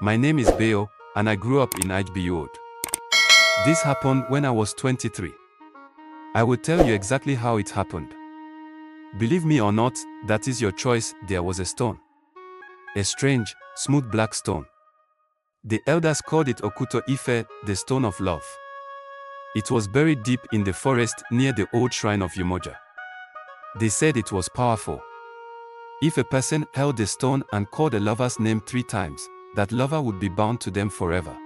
My name is Beo, and I grew up in Ijbiod. This happened when I was 23. I will tell you exactly how it happened. Believe me or not, that is your choice. There was a stone. A strange, smooth black stone. The elders called it Okuta Ife, the stone of love. It was buried deep in the forest near the old shrine of Umoja. They said it was powerful. If a person held the stone and called a lover's name 3 times, that lover would be bound to them forever.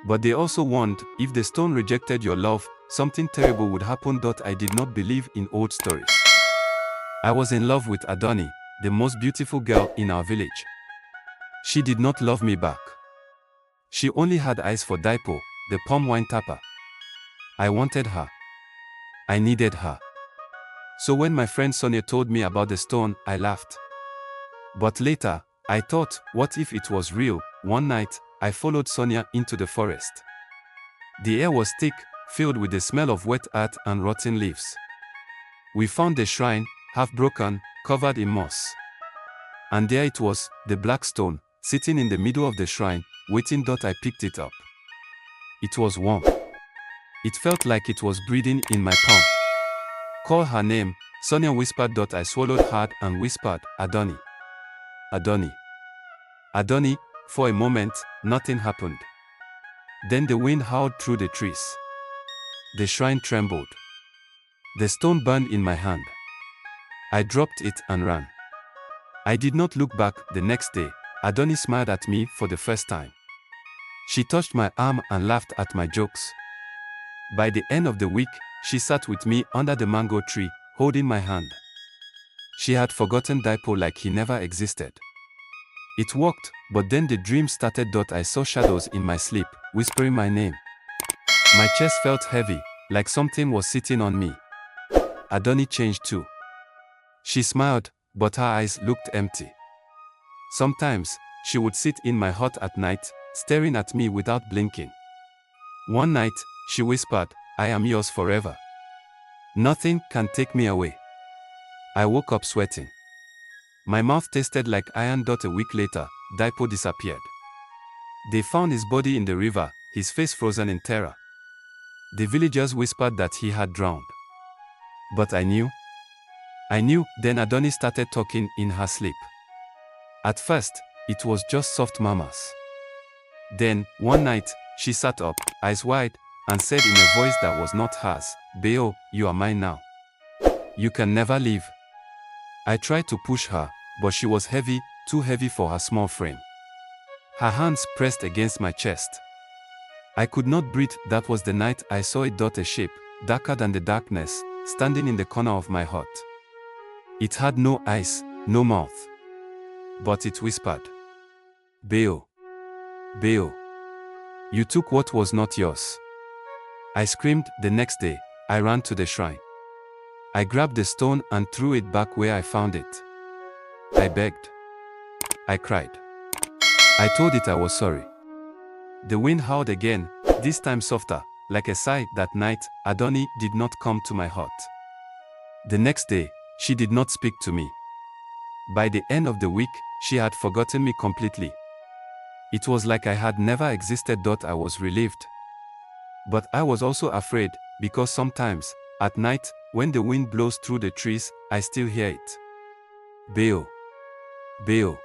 But they also warned, if the stone rejected your love, something terrible would happen. I did not believe in old stories. I was in love with Adoni, the most beautiful girl in our village. She did not love me back. She only had eyes for Daipo, the palm wine tapper. I wanted her. I needed her. So when my friend Sonia told me about the stone, I laughed. But later, I thought, what if it was real? One night, I followed Sonia into the forest. The air was thick, filled with the smell of wet earth and rotten leaves. We found the shrine, half broken, covered in moss. And there it was, the black stone, sitting in the middle of the shrine, waiting. I picked it up. It was warm. It felt like it was breathing in my palm. Call her name, Sonia whispered. I swallowed hard and whispered, Adoni. Adoni. Adoni. For a moment, nothing happened. Then the wind howled through the trees. The shrine trembled. The stone burned in my hand. I dropped it and ran. I did not look back. The next day, Adoni smiled at me for the first time. She touched my arm and laughed at my jokes. By the end of the week, she sat with me under the mango tree, holding my hand. She had forgotten Daipo like he never existed. It worked, but then the dream started. I saw shadows in my sleep, whispering my name. My chest felt heavy, like something was sitting on me. Adoni changed too. She smiled, but her eyes looked empty. Sometimes, she would sit in my hut at night, staring at me without blinking. One night, she whispered, I am yours forever. Nothing can take me away. I woke up sweating. My mouth tasted like iron. A week later, Daipo disappeared. They found his body in the river, his face frozen in terror. The villagers whispered that he had drowned. But I knew. Then Adoni started talking in her sleep. At first, it was just soft murmurs. Then, one night, she sat up, eyes wide, and said in a voice that was not hers, Beo, you are mine now. You can never leave. I tried to push her, but she was heavy, too heavy for her small frame. Her hands pressed against my chest. I could not breathe. That was the night I saw it. A shape, darker than the darkness, standing in the corner of my hut. It had no eyes, no mouth. But it whispered, Beo. Beo. You took what was not yours. I screamed. The next day, I ran to the shrine. I grabbed the stone and threw it back where I found it. I begged. I cried. I told it I was sorry. The wind howled again, this time softer, like a sigh. That night, Adoni did not come to my hut. The next day, she did not speak to me. By the end of the week, she had forgotten me completely. It was like I had never existed. I was relieved. But I was also afraid, because sometimes, at night, when the wind blows through the trees, I still hear it. Beo. Beo.